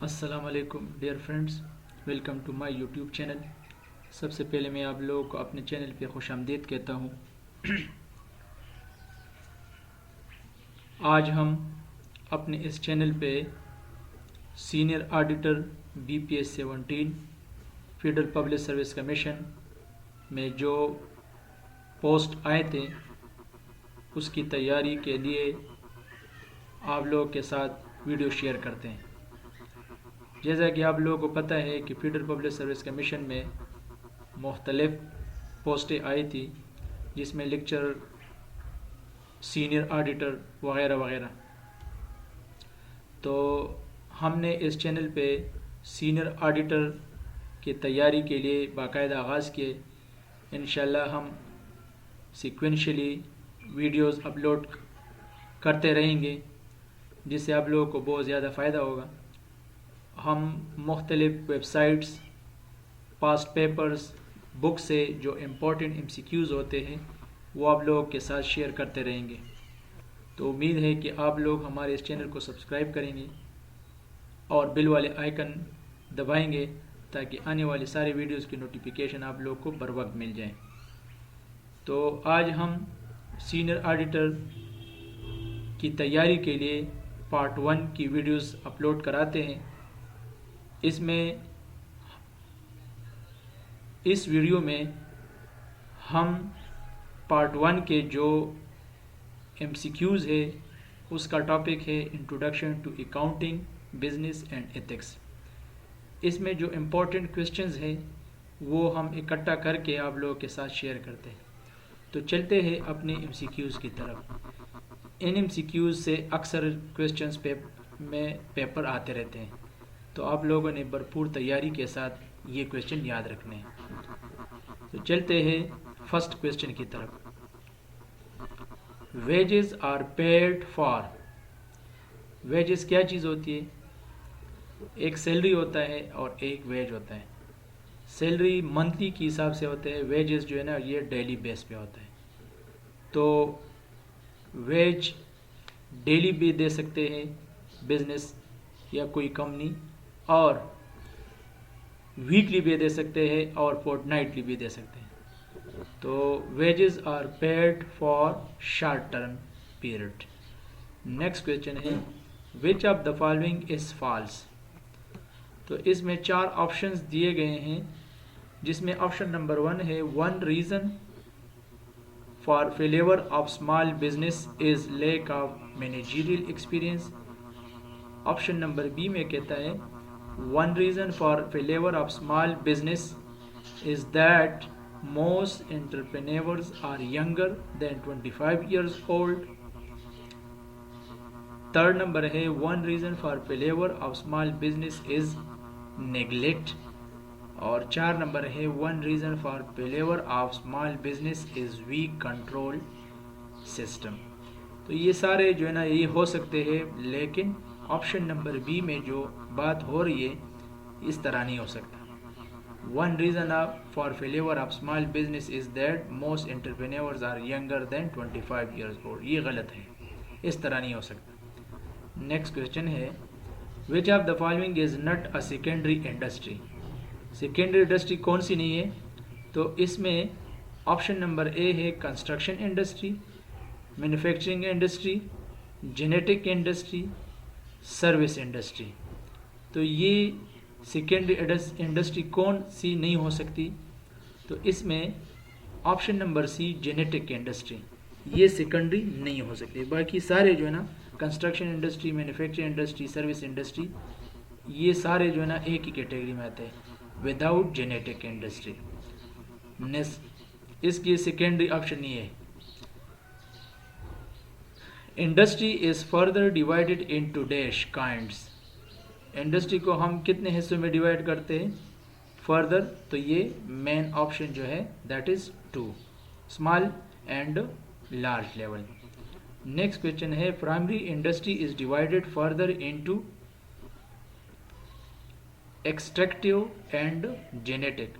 अस्सलाम वालेकुम dear friends, welcome to my YouTube channel. सबसे पहले मैं आप लोगों को अपने चैनल पे खुशामदीद कहता हूँ। आज हम अपने इस चैनल पे senior auditor BPS 17 federal public service commission में जो पोस्ट आए थे उसकी तैयारी के लिए आप लोगों के साथ वीडियो शेयर करते हैं। जैसा कि आप लोगों को पता है कि फेडरल पब्लिक सर्विस कमीशन में मुख्तलिफ़ पोस्टें आई थी, जिसमें लेक्चरर, सीनियर ऑडिटर वगैरह वगैरह। तो हमने इस चैनल पे सीनियर ऑडिटर की तैयारी के लिए बाकायदा आगाज़ किए। इंशाल्लाह हम सीक्वेंशली वीडियोस अपलोड करते रहेंगे, जिससे आप लोगों को बहुत ज़्यादा फ़ायदा होगा। हम मुख्तलिफ़ वेबसाइट्स, पास्ट पेपर्स, बुक से जो इम्पोर्टेंट MCQs होते हैं वो आप लोगों के साथ शेयर करते रहेंगे। तो उम्मीद है कि आप लोग हमारे इस चैनल को सब्सक्राइब करेंगे और बिल वाले आइकन दबाएंगे ताकि आने वाली सारे वीडियोस की नोटिफिकेशन आप लोग को बर वक्त मिल जाए। तो आज हम सीनियर ऑडिटर की तैयारी के लिए पार्ट 1 की वीडियोस अपलोड कराते हैं। इस वीडियो में हम पार्ट 1 के जो MCQs है उसका टॉपिक है introduction to accounting, business and ethics. इसमें जो इम्पोर्टेंट क्वेश्चंस हैं वो हम इकट्ठा करके आप लोगों के साथ शेयर करते हैं। तो चलते हैं अपने MCQs की तरफ। इन MCQs से अक्सर क्वेश्चंस में पेपर आते रहते हैं, तो आप लोगों ने भरपूर तैयारी के साथ ये क्वेश्चन याद रखने हैं। तो चलते हैं फर्स्ट क्वेश्चन की तरफ। Wages are paid for. Wages क्या चीज़ होती है? एक सैलरी होता है और एक वेज होता है। सैलरी मंथली के हिसाब से होता है, वेजेस जो है ना ये डेली बेस पे होता है। तो वेज डेली भी दे सकते हैं बिजनेस या कोई कंपनी, और वीकली भी दे सकते हैं और फोर्टनाइटली भी दे सकते हैं। तो wages are paid for short term period. Next question है which of the following is false. तो इसमें 4 ऑप्शंस दिए गए हैं, जिसमें ऑप्शन नंबर 1 है one reason for failure of small business is lack of managerial experience. Option number B में कहता है one reason for failure of small business is that most entrepreneurs are younger than 25 years old. Third number है one reason for failure of small business is neglect. और 4 number है one reason for failure of small business is weak control system. तो ये सारे जो है ना ये हो सकते हैं, लेकिन ऑप्शन नंबर बी में जो बात हो रही है इस तरह नहीं हो सकता। One reason for failure of small business is that most entrepreneurs are younger than 25 years old. ये गलत है, इस तरह नहीं हो सकता। नेक्स्ट क्वेश्चन है which of the following is not a secondary industry. Secondary industry कौन सी नहीं है? तो इसमें ऑप्शन नंबर ए है construction industry, manufacturing industry, genetic industry, service industry. तो ये सेकेंडरी इंडस्ट्री कौन सी नहीं हो सकती? तो इसमें option number C genetic industry, ये सेकेंडरी नहीं हो सकती। बाकी सारे जो है ना construction industry, manufacturing industry, service industry, ये सारे जो है ना एक ही कैटेगरी में आते हैं विदाउट जेनेटिक इंडस्ट्री। इसकी सेकेंडरी ऑप्शन नहीं है। Industry is further divided into dash kinds. Industry को हम कितने हिस्सों में डिवाइड करते हैं फर्दर? तो ये मेन ऑप्शन जो है that is 2, small and large level. Next question है primary industry is divided further into extractive and genetic.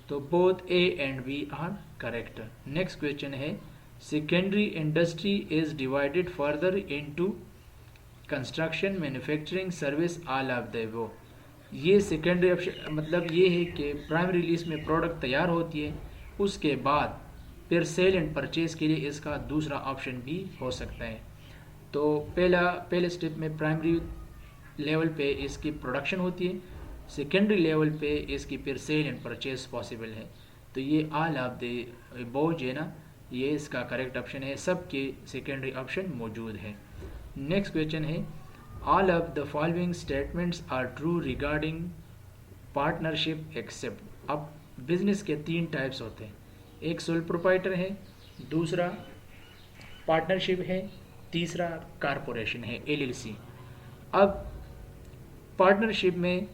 तो both A and B are correct. Next question है secondary industry is divided further into construction, manufacturing, service, all of the above. ये secondary option मतलब ये है कि primary list में product तैयार होती है, उसके बाद फिर सेल एंड परचेज के लिए इसका दूसरा ऑप्शन भी हो सकता है। तो पहले स्टेप में प्राइमरी लेवल पे इसकी प्रोडक्शन होती है, सेकेंडरी लेवल पे इसकी फिर सेल एंड परचेज पॉसिबल है। तो ये ऑल ऑफ द अबव जो है ना, ये इसका करेक्ट ऑप्शन है, सबके सेकेंडरी ऑप्शन मौजूद है। नेक्स्ट क्वेश्चन है, all of the following statements are true regarding partnership except. अब बिजनेस के 3 टाइप्स होते हैं, एक सोल प्रोप्राइटर है, दूसरा पार्टनरशिप है, तीसरा कारपोरेशन है एलएलसी। अब पार्टनरशिप में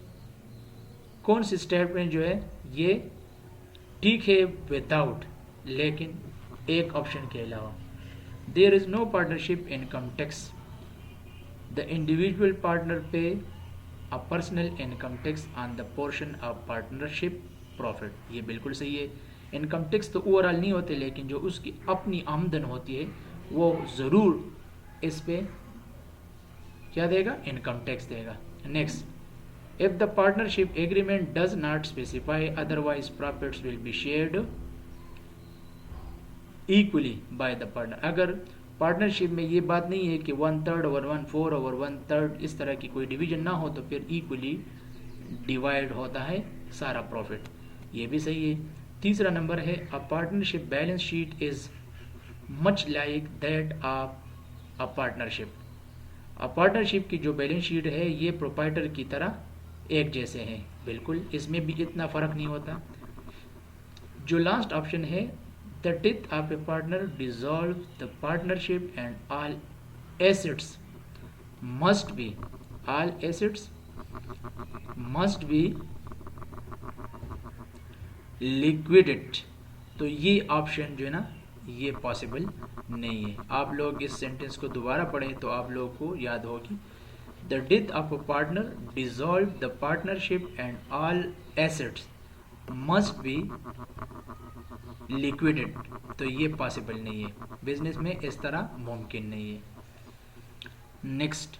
कौन सी स्टेटमेंट जो है ये ठीक है विदाउट, लेकिन एक ऑप्शन के अलावा, there is no partnership income tax, the individual partner pay a personal income tax on the portion of partnership profit. ये बिल्कुल सही है। इनकम टैक्स तो ओवरऑल नहीं होते, लेकिन जो उसकी अपनी आमदन होती है वो ज़रूर इस पे क्या देगा, इनकम टैक्स देगा। Next, if the partnership agreement does not specify otherwise, profits will be shared equally by the partner। अगर पार्टनरशिप में ये बात नहीं है कि 1/3 और 1/4 और 1/3 इस तरह की कोई डिवीजन ना हो, तो फिर इक्वली डिवाइड होता है सारा प्रॉफिट, ये भी सही है। तीसरा नंबर है, a partnership balance sheet is much like that of a partnership. A partnership की जो बैलेंस शीट है ये प्रोप्राइटर की तरह एक जैसे हैं, बिल्कुल इसमें भी इतना फर्क नहीं होता। जो लास्ट ऑप्शन है, the death of A partner dissolve the partnership and all assets must be, all assets must be liquidate. तो ये ऑप्शन जो है ना, ये पॉसिबल नहीं है। आप लोग इस सेंटेंस को दोबारा पढ़ें तो आप लोगों को याद होगी, the death of a partner dissolved the partnership and all assets must be liquidated। तो ये पॉसिबल नहीं है, बिजनेस में इस तरह मुमकिन नहीं है। Next,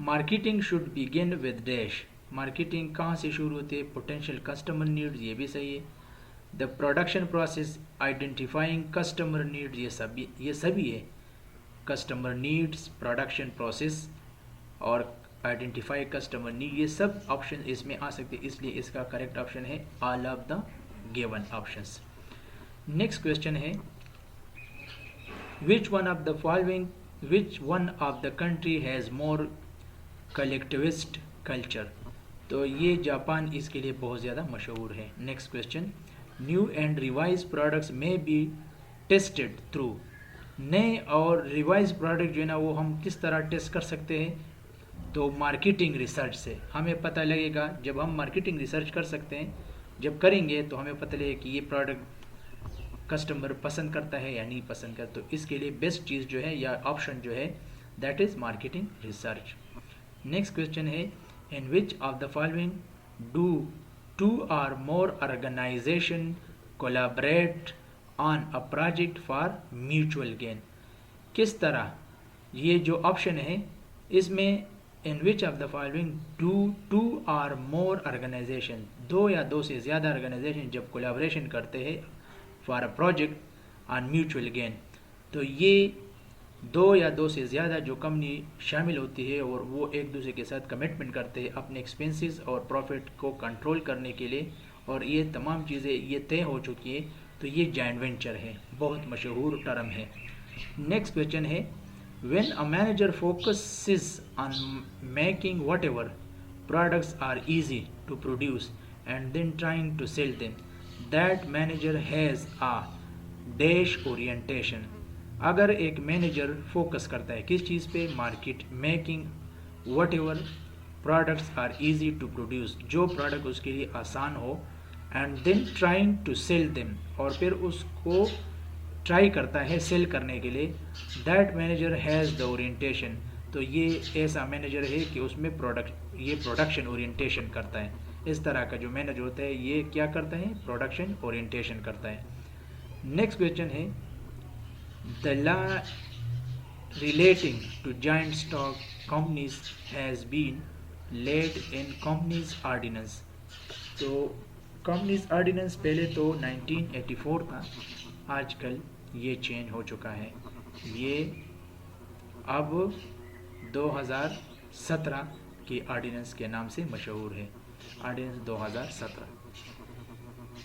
marketing should begin with dash. Marketing कहाँ से शुरू होती है, पोटेंशियल कस्टमर नीड्स, ये भी सही है। The production process identifying customer needs, ये सभी है। कस्टमर नीड्स, प्रोडक्शन प्रोसेस और आइडेंटिफाई कस्टमर नीड, ये सब ऑप्शन इसमें आ सकते हैं, इसलिए इसका करेक्ट ऑप्शन है all of the given options. Next question है, which one of the country has more collectivist culture. तो ये जापान इसके लिए बहुत ज़्यादा मशहूर है। Next question, new and revise products में बी टेस्टेड थ्रू। नए और रिवाइज प्रोडक्ट जो है ना, वो हम किस तरह टेस्ट कर सकते हैं, तो मार्केटिंग रिसर्च से हमें पता लगेगा। जब हम मार्केटिंग रिसर्च कर सकते हैं, जब करेंगे तो हमें पता लगेगा कि ये प्रोडक्ट कस्टमर पसंद करता है या नहीं पसंद करता। तो इसके लिए बेस्ट चीज़ जो है या ऑप्शन जो है, that is marketing research. Next question है, in which of the following do 2 or more organization collaborate on a project for mutual gain. किस तरह, ये जो ऑप्शन है इसमें in which of the following do 2 or more organization, 2 या 2 से ज़्यादा ऑर्गेनाइजेशन जब कोलैबोरेशन करते हैं for a project on mutual gain. तो ये 2 या 2 से ज़्यादा जो कंपनी शामिल होती है और वो एक दूसरे के साथ कमिटमेंट करते हैं अपने एक्सपेंसेस और प्रॉफिट को कंट्रोल करने के लिए, और ये तमाम चीज़ें ये तय हो चुकी है, तो ये जॉइंट वेंचर है, बहुत मशहूर टर्म है। नेक्स्ट क्वेश्चन है, when a manager focuses on making whatever products are easy to produce and then trying to sell them, that manager has a dash orientation। अगर एक मैनेजर फोकस करता है किस चीज़ पे, market making whatever products are easy to produce, जो product उसके लिए आसान हो, and then trying to sell them, और फिर उसको ट्राई करता है सेल करने के लिए, that manager has the orientation. तो ये ऐसा मैनेजर है कि उसमें ये प्रोडक्शन ओरिएंटेशन करता है। इस तरह का जो मैनेजर होता है ये क्या करता है, प्रोडक्शन ओरिएंटेशन करता है। नेक्स्ट क्वेश्चन है, the law relating to joint stock companies has been laid in companies ordinance. तो कंपनीज ऑर्डिनेंस पहले तो 1984 था, आजकल ये चेंज हो चुका है, ये अब 2017 की ऑर्डिनेंस के नाम से मशहूर है, ordinance 2017।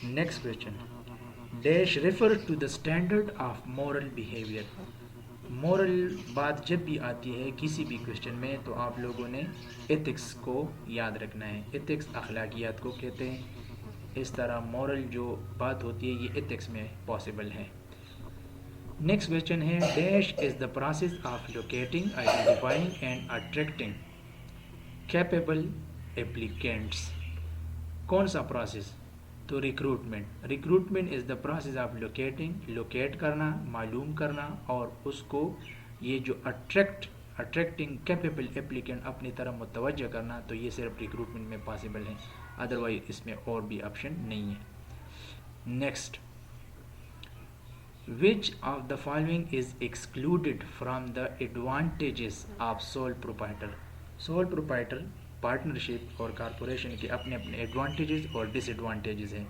Next question, dash refer to the standard of moral behaviour. Moral बात जब भी आती है किसी भी क्वेश्चन में तो आप लोगों ने एथिक्स को याद रखना है। एथिक्स अखलाकियात को कहते हैं। इस तरह मॉरल जो बात होती है ये एथिक्स में पॉसिबल है। नेक्स्ट क्वेश्चन है, dash is the process of locating, identifying and attracting capable applicants. कौन सा प्रोसेस? तो recruitment. Recruitment is the process of locating, locate करना, मालूम करना और उसको ये जो अट्रैक्टिंग कैपेबल एप्लीकेंट अपनी तरफ मुतवज्जह करना, तो ये सिर्फ रिक्रूटमेंट में पॉसिबल है, अदरवाइज इसमें और भी ऑप्शन नहीं है। Next, which of the following is excluded from the advantages of sole proprietor. Sole proprietor partnership और कॉरपोरेशन के अपने अपने एडवांटेजेस और डिसएडवांटेजेस हैं।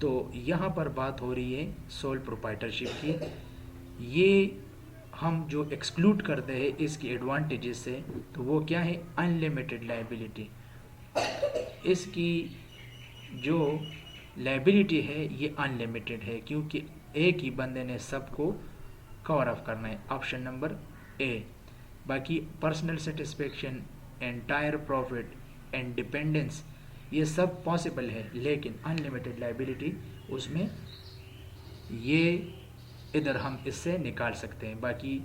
तो यहाँ पर बात हो रही है सोल प्रोप्राइटरशिप की। ये हम जो एक्सक्लूड करते हैं इसके एडवांटेजेस से, तो वो क्या है? Unlimited liability. इसकी जो लायबिलिटी है ये अनलिमिटेड है, क्योंकि एक ही बंदे ने सबको कवर अप करना है, ऑप्शन नंबर ए। बाकी personal satisfaction, entire profit, independence, ये सब पॉसिबल है, लेकिन अनलिमिटेड लायबिलिटी उसमें ये इधर हम इससे निकाल सकते हैं। बाकी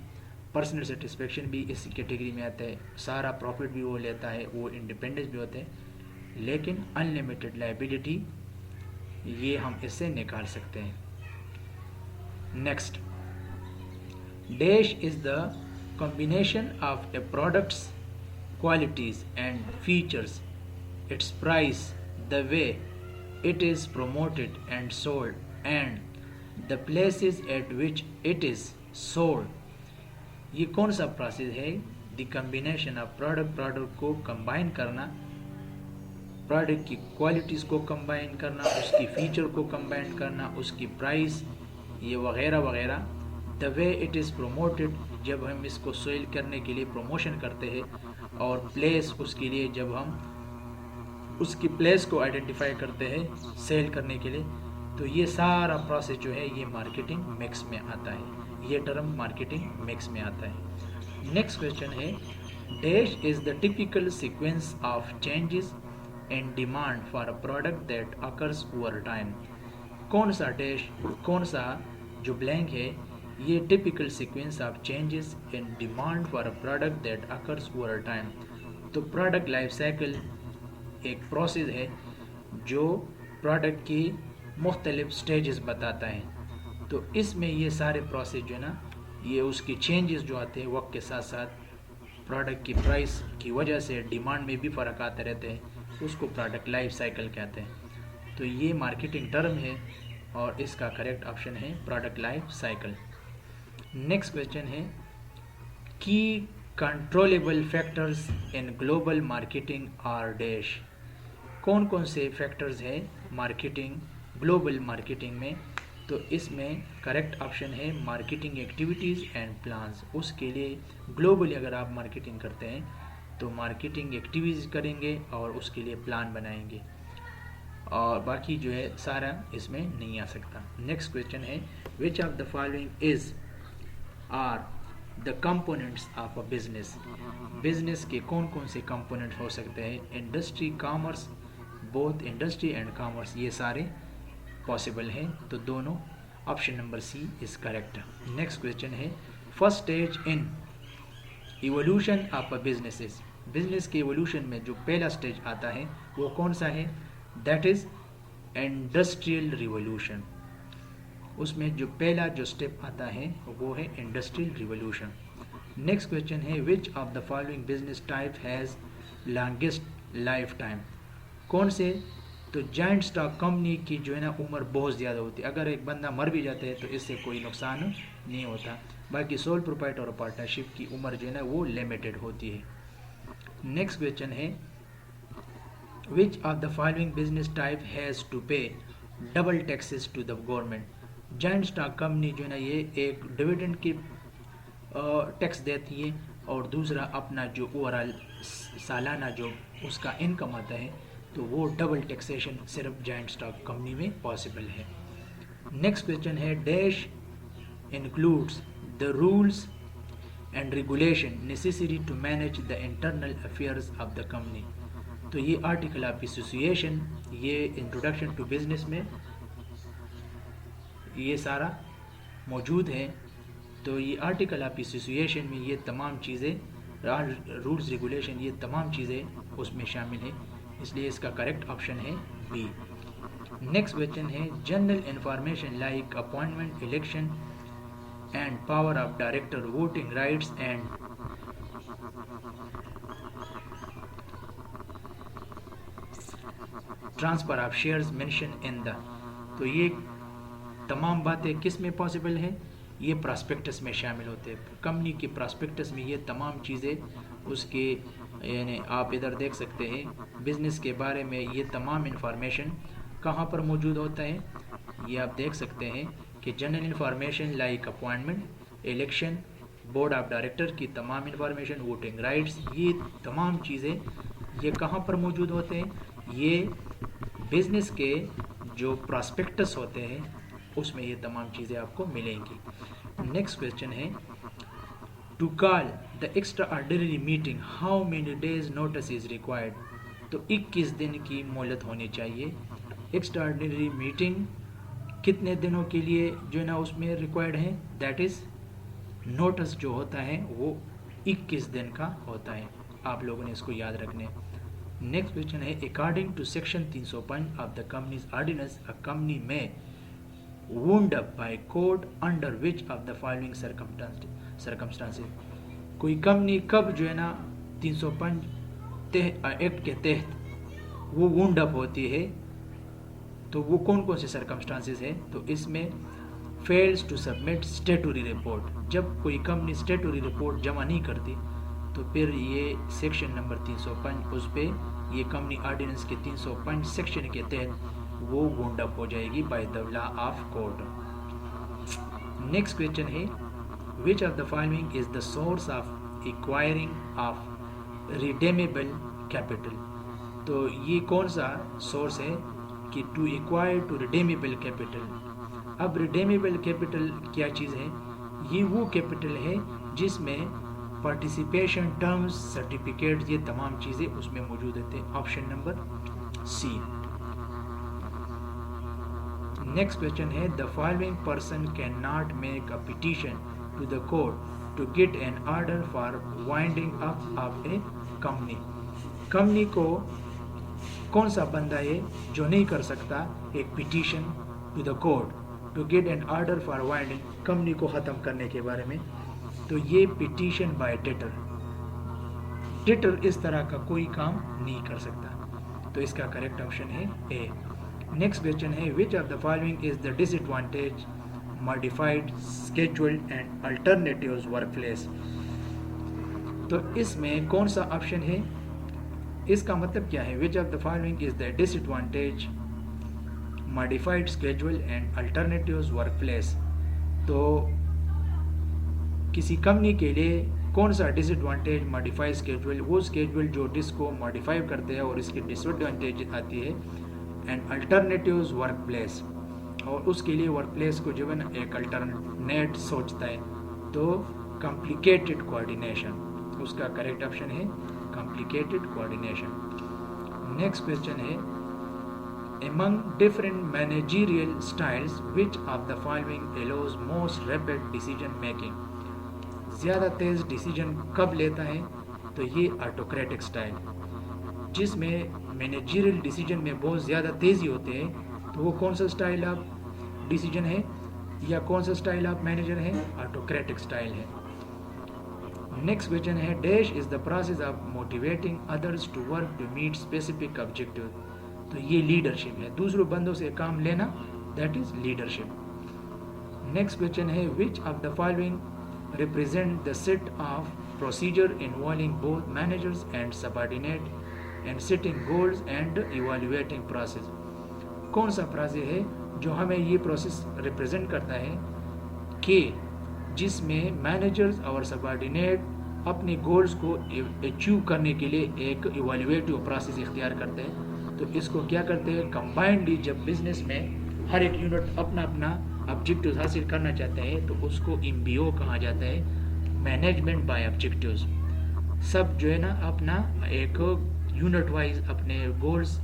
पर्सनल सेटिस्फेक्शन भी इस कैटेगरी में आता है, सारा प्रॉफिट भी वो लेता है, वो इंडिपेंडेंस भी होते हैं, लेकिन अनलिमिटेड लायबिलिटी ये हम इससे निकाल सकते हैं। Next, dash is the combination of a product's qualities and features, its price, the way it is promoted and sold, and the places at which it is sold। ये कौन सा प्रोसेस है? द कम्बिनेशन ऑफ प्रोडक्ट को combine करना, product की qualities को combine करना, उसकी फीचर को कंबाइन करना, उसकी प्राइस, ये वगैरह वगैरह। The way it is promoted, जब हम इसको सेल करने के लिए प्रमोशन करते हैं, और प्लेस उसके लिए जब हम उसकी प्लेस को आइडेंटिफाई करते हैं सेल करने के लिए। तो ये सारा प्रोसेस जो है ये मार्केटिंग मिक्स में आता है, ये टर्म मार्केटिंग मिक्स में आता है। नेक्स्ट क्वेश्चन है, dash is the typical sequence of changes in demand for a product that occurs over time. कौन सा डैश, कौन सा जो ब्लैंक है, ये typical sequence of changes in demand for a product that occurs over time. तो product life cycle एक process है जो प्रोडक्ट की मुख्तलिफ स्टेजेस बताता है। तो इसमें ये सारे प्रोसेस जो है ना, ये उसकी चेंजेस जो आते हैं वक्त के साथ साथ, प्रोडक्ट की प्राइस की वजह से डिमांड में भी फ़र्क आते रहते हैं, उसको प्रोडक्ट लाइफ साइकिल कहते हैं। तो ये मार्केटिंग टर्म है और इसका करेक्ट ऑप्शन है product life cycle. Next question है, की controllable factors in global marketing are dash. कौन कौन से फैक्टर्स हैं मार्केटिंग, ग्लोबल मार्केटिंग में? तो इसमें करेक्ट ऑप्शन है मार्केटिंग एक्टिविटीज़ एंड प्लान्स। उसके लिए ग्लोबली अगर आप मार्केटिंग करते हैं तो मार्केटिंग एक्टिविटीज़ करेंगे और उसके लिए प्लान बनाएंगे, और बाकी जो है सारा इसमें नहीं आ सकता। नेक्स्ट क्वेश्चन है, which of the following is are the components of a business. Business के कौन कौन से कंपोनेंट हो सकते हैं? Industry, commerce, both industry and commerce, ये सारे पॉसिबल हैं, तो दोनों option number C is correct. Next question है, first stage in evolution of a businesses. Business के इवोल्यूशन में जो पहला स्टेज आता है वो कौन सा है? That is industrial revolution. उसमें जो पहला जो स्टेप आता है वो है इंडस्ट्रियल रिवोल्यूशन। नेक्स्ट क्वेश्चन है, which of the following business type has longest life time. कौन से? तो जॉइंट स्टॉक कंपनी की जो है ना उम्र बहुत ज़्यादा होती है, अगर एक बंदा मर भी जाता है तो इससे कोई नुकसान नहीं होता। बाकी सोल प्रोप्राइटर और पार्टनरशिप की उम्र जो है ना वो लिमिटेड होती है। नेक्स्ट क्वेश्चन है, Which of the following business type has to pay double taxes to the government? Joint stock company जो है ना ये एक डिविडेंड की टैक्स देती है और दूसरा अपना जो ओवरऑल सालाना जो उसका इनकम आता है तो वो डबल टैक्सेशन सिर्फ जॉइंट स्टॉक कंपनी में पॉसिबल है। नेक्स्ट क्वेश्चन है dash includes the rules and regulation necessary to manage the internal affairs of the company. तो ये आर्टिकल ऑफ एसोसिएशन, ये इंट्रोडक्शन टू बिजनेस में ये सारा मौजूद है। तो ये आर्टिकल ऑफ एसोसिएशन में ये तमाम चीज़ें रूल्स रेगुलेशन ये तमाम चीज़ें उसमें शामिल हैं, इसलिए इसका करेक्ट ऑप्शन है बी। नेक्स्ट क्वेश्चन है general information like appointment election and power of director voting rights and transfer of shares mention in the. तो ये तमाम बातें किस में पॉसिबल है? ये प्रॉस्पेक्टस में शामिल होते हैं। कंपनी के प्रॉस्पेक्टस में ये तमाम चीज़ें उसके यानी आप इधर देख सकते हैं बिजनेस के बारे में ये तमाम इन्फॉर्मेशन कहाँ पर मौजूद होता है, ये आप देख सकते हैं कि general information like appointment election board of director की तमाम इन्फॉर्मेशन वोटिंग राइट्स ये तमाम चीज़ें ये कहाँ पर मौजूद होते हैं? ये बिजनेस के जो प्रॉस्पेक्टस होते हैं उसमें ये तमाम चीज़ें आपको मिलेंगी। नेक्स्ट क्वेश्चन है to call the extraordinary meeting how many days notice is required. तो 21 दिन की मोहलत होनी चाहिए। एक्स्ट्रा ऑर्डिनरी मीटिंग कितने दिनों के लिए जो है ना उसमें रिक्वायर्ड है? दैट इज़ नोटिस जो होता है वो 21 दिन का होता है। आप लोगों ने इसको याद रखने। नेक्स्ट क्वेश्चन है according to section 305 of the companies ordinance a company में wound up by code under which of the following circumstances। कोई कंपनी कब जो है ना 305 एक्ट के तहत वो wound up होती है, तो वो कौन कौन से सर्कमस्टांसेस है? तो इसमें फेल्स टू सबमिट स्टेटूरी रिपोर्ट। जब कोई कंपनी स्टेटूरी रिपोर्ट जमा नहीं करती तो फिर ये सेक्शन नंबर 305 उस पर ये कंपनी ऑर्डिनेंस के 305 सेक्शन के तहत वो वुंड अप हो जाएगी by the law of court. Next question है which of the following is the source of acquiring of redeemable capital. तो ये कौन सा सोर्स है कि to acquire to redeemable capital. अब रिडेमेबल कैपिटल क्या चीज़ है? ये वो कैपिटल है जिसमें पार्टिसिपेशन टर्म्स सर्टिफिकेट ये तमाम चीज़ें उसमें मौजूद होते हैं। Option number C. Next question है the following person can not make a petition to the court to get an order for winding up of a company. Company को कौन सा बंदा है जो नहीं कर सकता एक petition to the court to get an order for winding, company को ख़त्म करने के बारे में? तो ये पिटीशन बाय डेटर। डेटर इस तरह का कोई काम नहीं कर सकता, तो इसका करेक्ट ऑप्शन है ए। नेक्स्ट क्वेश्चन है which of the following is the disadvantage modified scheduled and alternatives workplace. तो इसमें कौन सा ऑप्शन है? इसका मतलब क्या है? Which of the following is the disadvantage modified schedule and alternatives workplace. तो किसी कंपनी के लिए कौन सा डिसएडवांटेज मॉडिफाइड स्केड्यूल, वो स्केड्यूल जो डिस्क को मॉडिफाई करते हैं और इसकी डिसएडवांटेज आती है, एंड अल्टरनेटिव्स वर्कप्लेस, और उसके लिए वर्कप्लेस को जो है ना एक अल्टरनेट सोचता है। तो कॉम्प्लिकेटेड कोऑर्डिनेशन, उसका करेक्ट ऑप्शन है कॉम्प्लिकेटेड कोऑर्डिनेशन। नेक्स्ट क्वेश्चन है among different managerial styles which of the following allows most rapid decision making। ज़्यादा तेज़ डिसीजन कब लेता है? तो ये ऑटोक्रेटिक स्टाइल, जिसमें मैनेजरियल डिसीजन में बहुत ज़्यादा तेज़ी होते हैं। तो वो कौन सा स्टाइल ऑफ डिसीजन है या कौन सा स्टाइल ऑफ मैनेजर है? ऑटोक्रेटिक स्टाइल है। नेक्स्ट क्वेश्चन है dash is the process of motivating others to work to meet specific objective. तो ये लीडरशिप है, दूसरों बंदों से काम लेना, that is leadership. Next question है which of the following represent the set of procedure involving both managers and subordinate and setting goals and evaluating process. कौन सा प्रोसेस है जो हमें ये प्रोसेस रिप्रेजेंट करता है कि जिसमें मैनेजर्स और सबऑर्डिनेट अपने गोल्स को अचीव करने के लिए एक इवैल्यूएटिव प्रोसेस इख्तियार करते हैं। तो इसको क्या करते हैं, कंबाइंडली जब बिजनेस में हर एक यूनिट अपना अपना ऑब्जेक्टिव्स हासिल करना चाहते हैं तो उसको MBO कहा जाता है, मैनेजमेंट बाय ऑब्जेक्टिव्स। सब जो है ना अपना एक यूनिट वाइज अपने गोल्स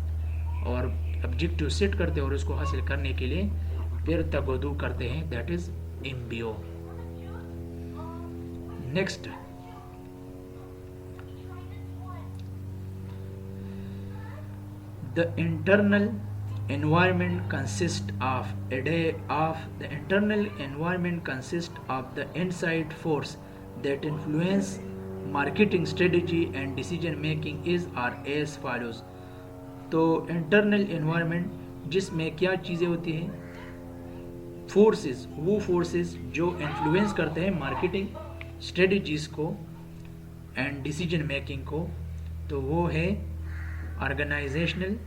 और ऑब्जेक्टिव सेट करते हैं और उसको हासिल करने के लिए फिर तगदू करते हैं, that is MBO। Next, the internal environment consists of the internal environment consists of the inside force that influence marketing strategy and decision making is or as follows। तो इंटरनल एनवायरनमेंट जिसमें क्या चीज़ें होती हैं, फोर्सेस, वो forces जो influence करते हैं मार्केटिंग स्ट्रेटजीज को एंड डिसीजन मेकिंग को, तो वो है organizational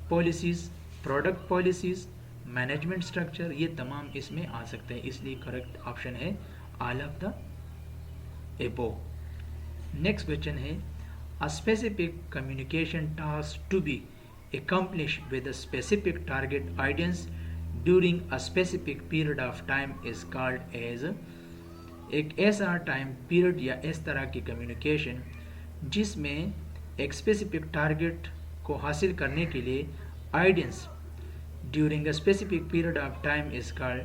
policies, product policies, management structure, ये तमाम इसमें आ सकते हैं। इसलिए करेक्ट ऑप्शन है all of the above. Next question है, a specific communication task to be accomplished with a specific target audience during a specific period of time is called as। एक ऐसा टाइम पीरियड या इस तरह की communication जिसमें एक स्पेसिफिक टारगेट को हासिल करने के लिए audience during a specific period of time is called,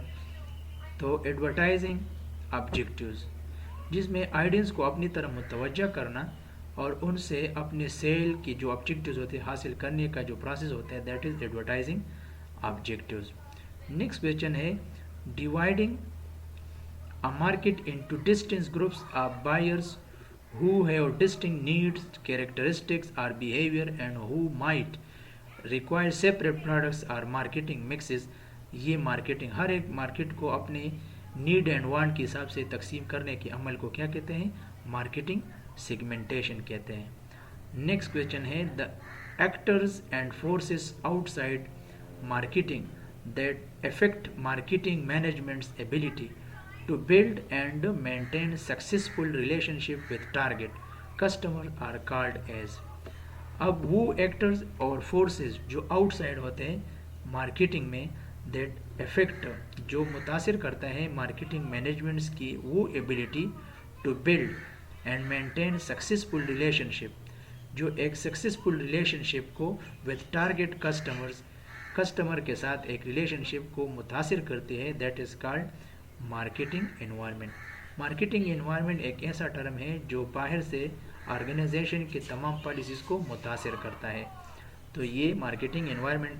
तो एडवर्टाइजिंग ऑब्जेक्टिव्स, जिसमें ऑडियंस को अपनी तरफ मुतवज्जा करना और उनसे अपने सेल की जो ऑब्जेक्टिव्स होते हैं हासिल करने का जो प्रोसेस होता है, that is advertising objectives. Next question है, dividing a market into distinct groups of buyers who have distinct needs, characteristics or behavior and who might require separate products or marketing mixes। ये marketing, हर एक market को अपने need and want के हिसाब से तकसीम करने के अमल को क्या कहते हैं, मार्केटिंग सेगमेंटेशन कहते हैं। नेक्स्ट क्वेश्चन है, the actors and forces outside marketing that affect marketing managements ability to build and maintain successful relationship with target customer are called as। अब वो एक्टर्स और फोर्सेस जो आउटसाइड होते हैं मार्केटिंग में, दैट इफेक्ट जो मुतासिर करता है मार्केटिंग मैनेजमेंट्स की वो ability to build and maintain successful relationship, जो एक सक्सेसफुल रिलेशनशिप को विद टारगेट कस्टमर के साथ एक रिलेशनशिप को मुतासिर करती है, that is called marketing environment. Marketing environment एक ऐसा टर्म है जो बाहर से ऑर्गेनाइजेशन के तमाम पॉलिसीज़ को मुतासिर करता है। तो ये मार्केटिंग एनवायरनमेंट,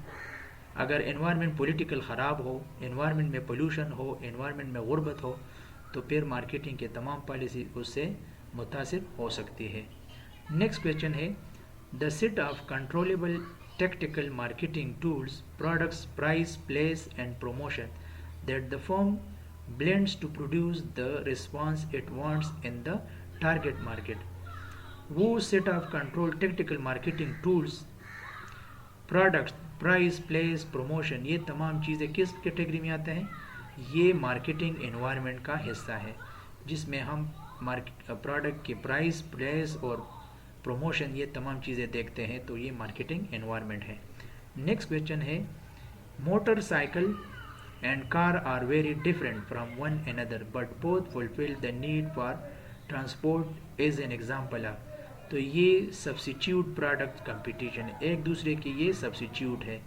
अगर एनवायरनमेंट पॉलिटिकल ख़राब हो, एनवायरनमेंट में पोल्यूशन हो, एनवायरनमेंट में गुर्बत हो, तो फिर मार्केटिंग के तमाम पॉलिसी उससे मुतासिर हो सकती है। नेक्स्ट क्वेश्चन है, the set of controllable tactical marketing tools, products, price, place and promotion that the firm blends to produce the response it wants in the target market। वो set of control tactical marketing tools, products, price, place, promotion, ये तमाम चीज़ें किस category में आते हैं, ये marketing environment का हिस्सा है, जिसमें हम प्रोडक्ट की प्राइस, प्लेस और प्रमोशन ये तमाम चीज़ें देखते हैं, तो ये मार्केटिंग एनवायरनमेंट है। नेक्स्ट क्वेश्चन है, motorcycle and car are very different from one another but both fulfil the need for transport is an example of. तो ये सब्सिट्यूट प्रोडक्ट कंपटीशन, एक दूसरे की ये सब्सिट्यूट है,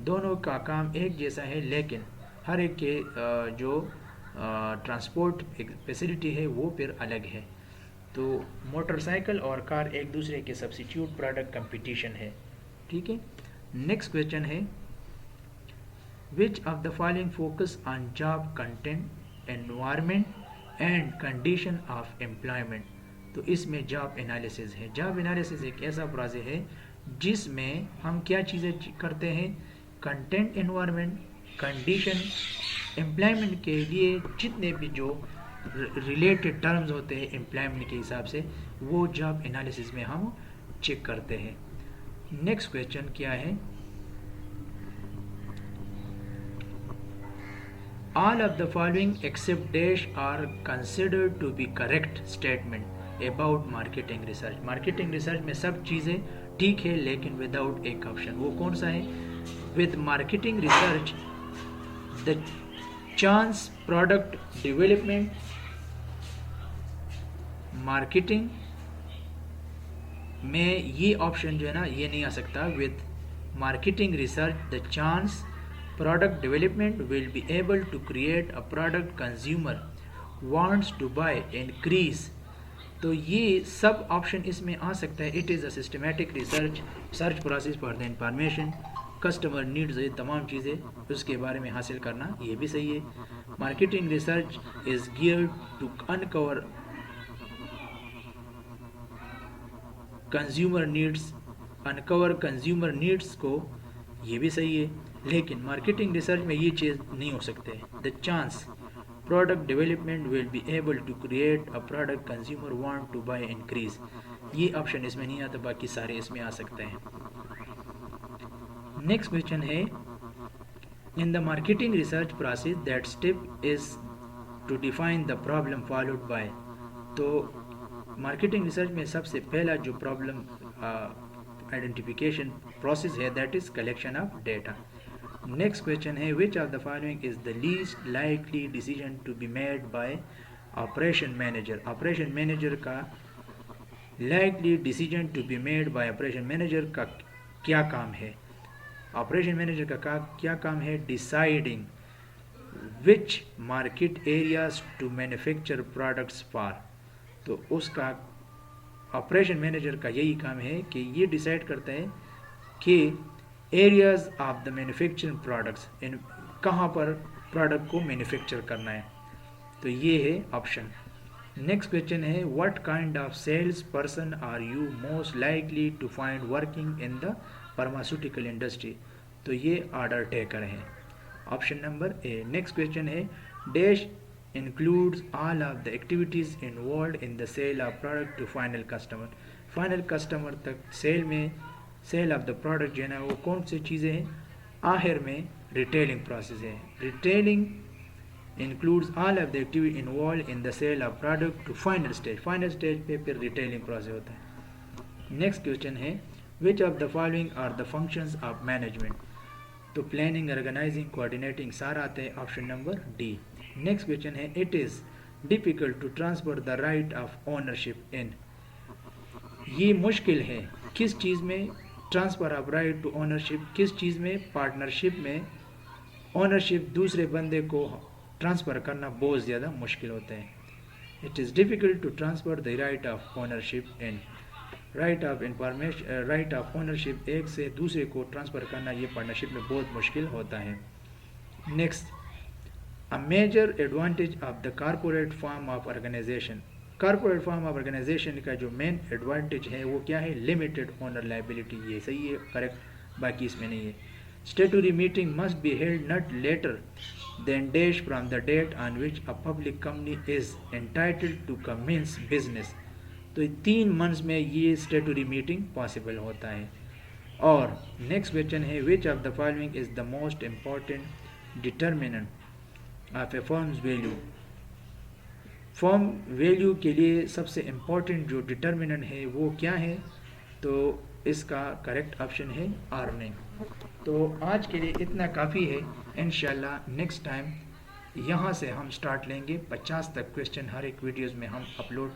दोनों का काम एक जैसा है लेकिन हर एक के जो ट्रांसपोर्ट फैसिलिटी है वो फिर अलग है। तो मोटरसाइकिल और कार एक दूसरे के सब्सिट्यूट प्रोडक्ट कंपटीशन है, ठीक है। नेक्स्ट क्वेश्चन है, which of the following focus on job content, environment and condition of employment. तो इसमें जॉब एनालिसिस है। जॉब एनालिसिस एक ऐसा प्रोसेस है जिसमें हम क्या चीज़ें करते हैं, कंटेंट, एनवायरनमेंट, कंडीशन, एम्प्लॉयमेंट के लिए जितने भी जो रिलेटेड टर्म्स होते हैं एम्प्लॉयमेंट के हिसाब से, वो जॉब एनालिसिस में हम चेक करते हैं। नेक्स्ट क्वेश्चन क्या है, all of the following except dash are considered to be correct statement about marketing research। marketing research में सब चीज़ें ठीक है लेकिन विदाउट एक ऑप्शन, वो कौन सा है? with marketing research the chance product development, marketing में ये ऑप्शन जो है ना ये नहीं आ सकता। With marketing research the chance product development will be able to create a product consumer wants to buy increase, तो ये सब ऑप्शन इसमें आ सकता है। It is a systematic research, search process for the information customer needs, ये तमाम चीज़ें उसके बारे में हासिल करना, ये भी सही है। Marketing research is geared to uncover consumer needs, uncover consumer needs को, ये भी सही है। लेकिन मार्केटिंग रिसर्च में ये चीज़ नहीं हो सकते। The chance product development will be able to create a product consumer want to buy increase, ये ऑप्शन इसमें नहीं आता, बाकी सारे इसमें आ सकते हैं। नेक्स्ट क्वेश्चन है, in the marketing research process that step is to define the problem followed by, तो मार्केटिंग रिसर्च में सबसे पहला जो प्रॉब्लम आइडेंटिफिकेशन प्रोसेस है that is collection of data. Next question है, which of the following is the least likely decision to be made by operation manager. Operation manager का likely decision to be made by operation manager का क्या काम है? Operation manager का क्या काम है? Deciding which market areas to manufacture products for, तो उसका ऑपरेशन मैनेजर का यही काम है कि ये डिसाइड करता है कि areas of the manufacturing products, इन कहाँ पर प्रोडक्ट को मैन्युफैक्चर करना है, तो ये है ऑप्शन। नेक्स्ट क्वेश्चन है, what kind of sales person are you most likely to find working in the pharmaceutical industry, तो ये ऑर्डर टेकर है, option number A. Next question है, dash includes all of the activities involved in the sale of product to final customer। Final customer तक cell में, cell of the product जो है ना वो कौन सी चीज़ें हैं? आखिर में रिटेलिंग प्रोसेस है। Retailing includes all of the activity involve in the sale of product to final stage, final stage पे फिर रिटेलिंग प्रोसेस होता है। नेक्स्ट क्वेश्चन है, which of the following are the functions of management, तो planning, organizing, coordinating सारा आता है, option number D. Next question है, it is difficult to transfer the right of ownership in, ये मुश्किल है किस चीज़ में? Transfer of right to ownership, किस चीज़ में? पार्टनरशिप में ओनरशिप दूसरे बंदे को ट्रांसफ़र करना बहुत ज़्यादा मुश्किल होता है। It is difficult to transfer the right of ownership in, right of information, right of ownership एक से दूसरे को ट्रांसफ़र करना ये पार्टनरशिप में बहुत मुश्किल होता है। Next, a major advantage of the corporate form of organisation, corporate form of organisation का जो मेन एडवांटेज है वो क्या है? लिमिटेड ओनर लायबिलिटी, ये सही है, करेक्ट, बाकी इसमें नहीं है। Statutory meeting must be held not later than dash from the date on which a public company is entitled to commence business, तो 3 मंथ्स में ये स्टेटूटरी मीटिंग पॉसिबल होता है। और नेक्स्ट क्वेश्चन है, which of the following is the most important determinant of A firms value, firm value के लिए सबसे इम्पॉर्टेंट जो डिटर्मिनेंट है वो क्या है? तो इसका करेक्ट ऑप्शन है अर्निंग। तो आज के लिए इतना काफ़ी है, इंशाल्लाह नेक्स्ट टाइम यहाँ से हम स्टार्ट लेंगे, 50 तक क्वेश्चन हर एक वीडियोज़ में हम अपलोड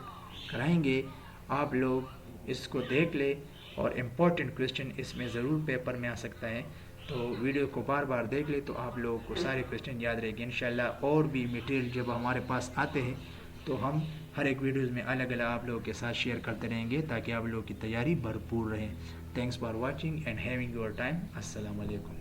कराएंगे, आप लोग इसको देख ले और इम्पोर्टेंट क्वेश्चन इसमें ज़रूर पेपर में आ सकता है, तो वीडियो को बार बार देख ले तो आप लोगों को सारे क्वेश्चन याद रहेंगे इंशाल्लाह। और भी मटेरियल जब हमारे पास आते हैं तो हम हर एक वीडियोज़ में अलग अलग आप लोगों के साथ शेयर करते रहेंगे ताकि आप लोगों की तैयारी भरपूर रहे। Thanks for watching and having your time. अस्सलाम वालेकुम।